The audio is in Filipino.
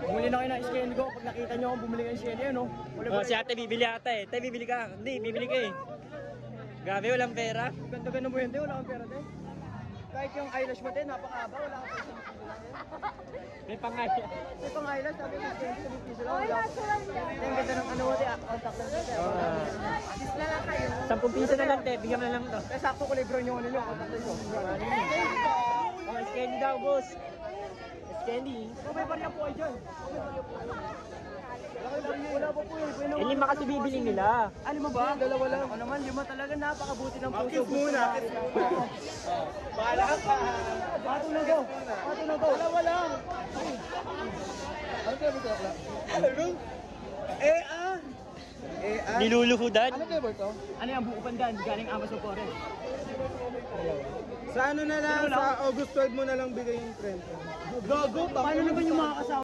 Bumili na kayo ng Skelly ko. Pag nakita nyo akong bumili ng Skelly, ano? Oh, si ate bibili ata eh. Tay, bibili ka. Hindi, bibili ka eh. Grabe, walang pera. Ganda-ganda mo yun, te. Wala kang pera, te. Kahit yung eyelash mo, te, napakahaba. Wala kang pera. May pangalan. May pang eyelash, sabi ko, 20 piso lang. Wala. Te, ang ganda ng ano mo, te. Contact lang, te. Assist na lang kayo. 10 piso na lang, te. Bigyan mo na lang to. Te, sakto ko libro nyo ano nyo. Contact lang nyo. Oh, Skelly daw, boss. Skelly. May barya po kayo dyan. Wala pa po yun. Eh, 5 kasi bibili nila. Ano mo ba? Dalawa lang. Ako naman, 5 talaga. Napakabuti ng puso. Kiss muna. Bahala ka. Patunaw ko. Patunaw ko. Dalawa lang. Ano kayo ba ito? Ano? Niluluhudan. Ano kayo ba ito? Ano yung buko pandan? Galing Amazon Forest. Sa ano na lang, sa August 12 mo na lang bigay yung 30. Gago, paano naman yung mga kasama?